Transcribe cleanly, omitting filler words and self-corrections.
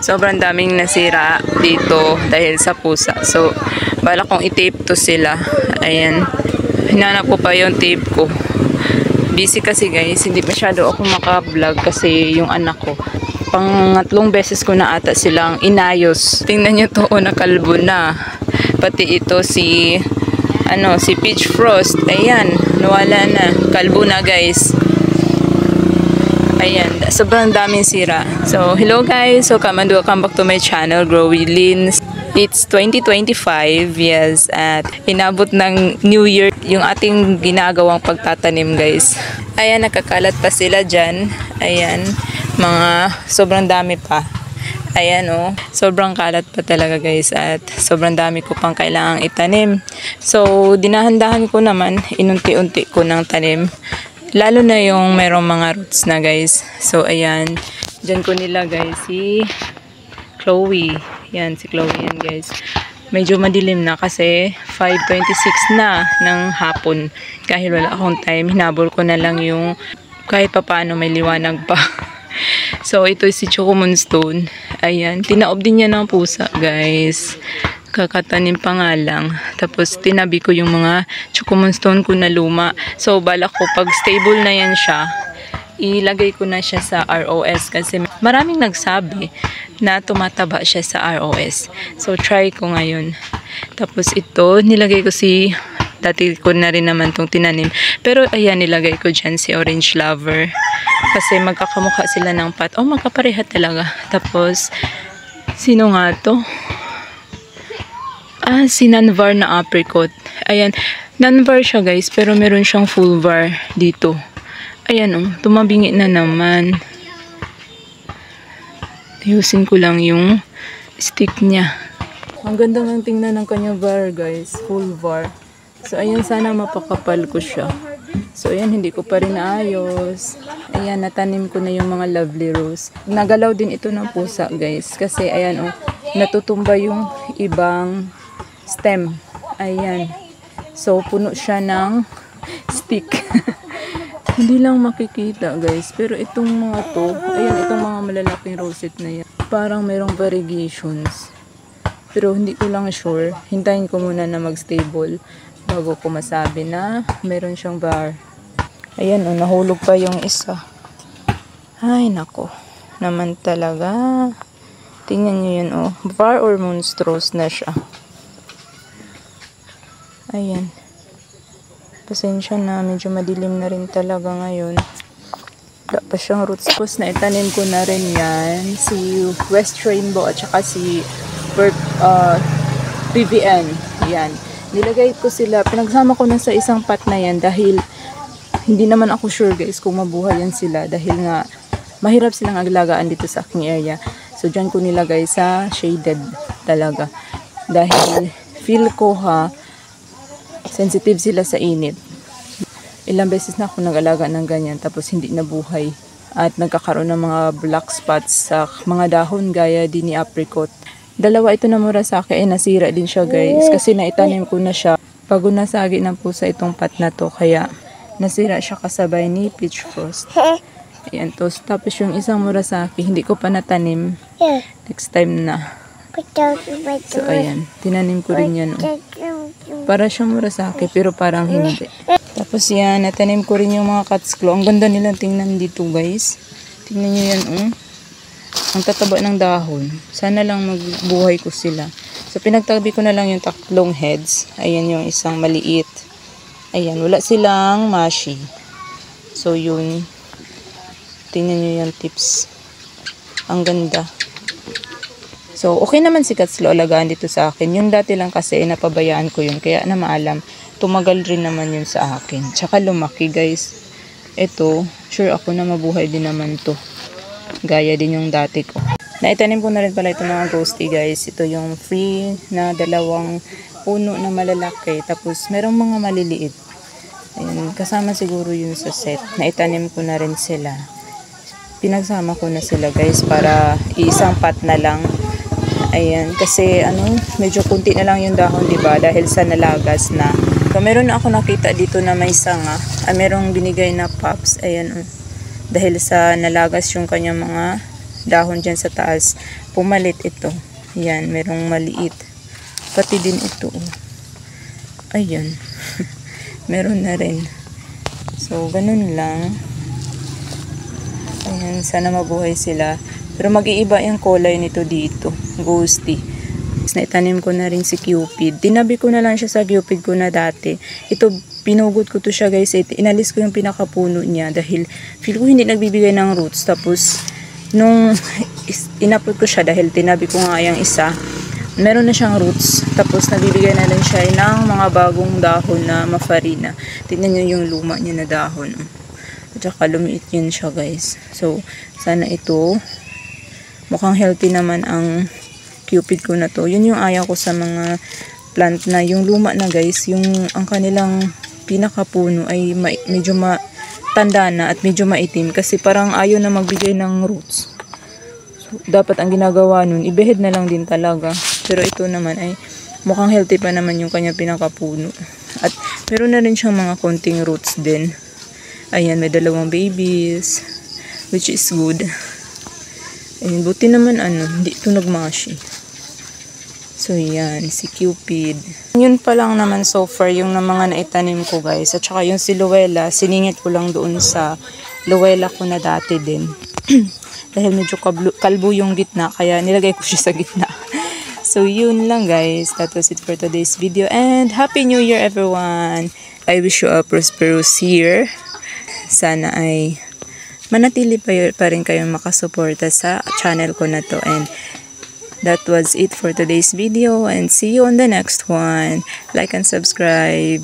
sobrang daming nasira dito dahil sa pusa. So, bala kong i-tape to sila. Ayan. Hinanap ko pa yung tape ko. Busy kasi guys, hindi masyado ako maka-vlog kasi yung anak ko. Pangatlong beses ko na ata silang inayos. Tingnan nyo to, nakalbo na. Pati ito si Peach Frost. Ayan, nawala na. Kalbo na guys. Ayan, sobrang daming sira. So, hello guys. Welcome back to my channel, Growy Lins. It's 2025, yes, at inabot ng New Year yung ating ginagawang pagtatanim guys. Ayan, nakakalat pa sila dyan. Ayan, mga sobrang dami pa. Ayan oh, sobrang kalat pa talaga guys at sobrang dami ko pang kailangang itanim. So, dinahan-dahan ko naman, inunti-unti ko ng tanim. Lalo na yung merong mga roots na guys. So, ayan, dyan ko nilagay si Chloe. Yan, si Chloe yan guys. Medyo madilim na kasi 5:26 na ng hapon. Kahit wala akong time, hinabol ko na lang yung kahit pa paano may liwanag pa. So, ito si Choco Moonstone. Ayan, tinaob din niya ng pusa guys. Kakatanim pa nga lang. Tapos, tinabi ko yung mga Choco Moonstone ko na luma. So, balak ko pag stable na yan siya, ilagay ko na siya sa ROS kasi maraming nagsabi na tumataba siya sa ROS. So, try ko ngayon. Tapos ito, nilagay ko dati ko na rin naman itong tinanim. Pero ayan, nilagay ko dyan si Orange Lover. Kasi magkakamukha sila ng pot. Oh, magkapareha talaga. Tapos, sino nga to? Si Nanvar na apricot. Ayan, Nanvar siya guys, pero meron siyang full var dito. Ayan oh, tumabingi na naman. Ayusin ko lang yung stick niya. Ang ganda ng tingnan ng kanyang var guys, full var. So ayan, sana mapakapal ko siya. So ayan, hindi ko pa rin naayos. Ayan, natanim ko na yung mga lovely rose. Nagalaw din ito ng pusa guys, kasi ayan oh, natutumba yung ibang stem. Ayan. So puno siya ng stick. Hindi lang makikita guys, pero itong mga to, ayan, itong mga malalaking rosette na yan, parang merong variegations. Pero hindi ko lang sure, hintayin ko muna na mag-stable bago ko masabi na meron siyang var. Ayan oh, nahulog pa yung isa. Ay nako, naman talaga. Tingnan nyo yun oh, var or monstrous na siya. Ayan. Pasensya na, medyo madilim na rin talaga ngayon. Wala pa siyang roots. Tapos na itanim ko na rin yan. Si West Rainbow at saka si PVN. Yan. Nilagay ko sila. Pinagsama ko na sa isang pot na yan dahil hindi naman ako sure guys kung mabuhay yan sila. Dahil nga mahirap silang aglagaan dito sa aking area. So dyan ko nilagay sa shaded talaga. Dahil feel ko sensitive sila sa init. Ilang beses na ako nag-alaga ng ganyan tapos hindi nabuhay. At nagkakaroon ng mga black spots sa mga dahon gaya din ni apricot. Dalawa ito na murasaki, nasira din siya guys. Kasi naitanim ko na siya bago nasagi ng pusa itong pot na to. Kaya nasira siya kasabay ni Peach Frost. Ayan to. Tapos yung isang murasaki, hindi ko pa natanim. Next time na. So ayan, tinanim ko rin yan. Para siyang murasaki pero parang hindi. Tapos yan, natanim ko rin yung mga catsclaw. Ang ganda nilang tingnan dito guys. Tingnan nyo yan ang tataba ng dahon. Sana lang magbuhay ko sila. So pinagtabi ko na lang yung tatlong heads. Ayan yung isang maliit. Ayan, wala silang mashi. So yun, tingnan nyo yung tips. Ang ganda. So, okay naman si catsclaw alagaan dito sa akin. Yung dati lang kasi, napabayaan ko yun. Kaya na maalam, tumagal rin naman yun sa akin. Tsaka lumaki guys. Ito, sure ako na mabuhay din naman to. Gaya din yung dati ko. Naitanim ko na rin pala itong mga ghosty guys. Ito yung free na dalawang puno na malalaki. Tapos, merong mga maliliit. Ayun, kasama siguro yun sa set. Naitanim ko na rin sila. Pinagsama ko na sila guys para isang pot na lang. Ayan, kasi medyo kunti na lang yung dahon, diba? Dahil sa nalagas na. So, meron na ako nakita dito na may sanga. Merong binigay na pups. Ayan, dahil sa nalagas yung kanyang mga dahon dyan sa taas. Pumalit ito. Yan, merong maliit. Pati din ito. Ayan. Meron na rin. So, ganun lang. Ayan, sana mabuhay sila. Pero mag-iiba yung kulay nito dito. Ghosty. Naitanim ko na rin si Cupid. Tinabi ko na lang siya sa Cupid ko na dati. Ito, pinugot ko to siya guys. Inalis ko yung pinakapuno niya dahil feel ko hindi nagbibigay ng roots. Tapos, nung in-upload ko siya dahil tinabi ko nga yung isa, meron na siyang roots. Tapos, nagbibigay na rin siya ng mga bagong dahon na mafarina. Tignan nyo yung luma niya na dahon. At saka lumiit yun siya guys. So, sana ito, mukhang healthy naman ang Cupid ko na to. Yun yung ayaw ko sa mga plant na yung luma na guys, yung ang kanilang pinakapuno ay medyo matanda na at medyo maitim kasi parang ayaw na magbigay ng roots. So, dapat ang ginagawa nun, ibehead na lang din talaga. Pero ito naman ay mukhang healthy pa naman yung kanya pinakapuno. At meron na rin siyang mga konting roots din. Ayan, may 2 babies, which is good. Ayun, buti naman hindi ito nagmashi. So, yan, si Cupid. Yun pa lang naman so far yung na mga naitanim ko guys. At saka yung si Luella, siningit ko lang doon sa Luella ko na dati din. Dahil medyo kalbo yung gitna, kaya nilagay ko siya sa gitna. So, yun lang guys. That was it for today's video. And Happy New Year everyone! I wish you a prosperous year. Sana ay manatili pa rin kayong makasuporta sa channel ko na to. And that was it for today's video. And see you on the next one. Like and subscribe.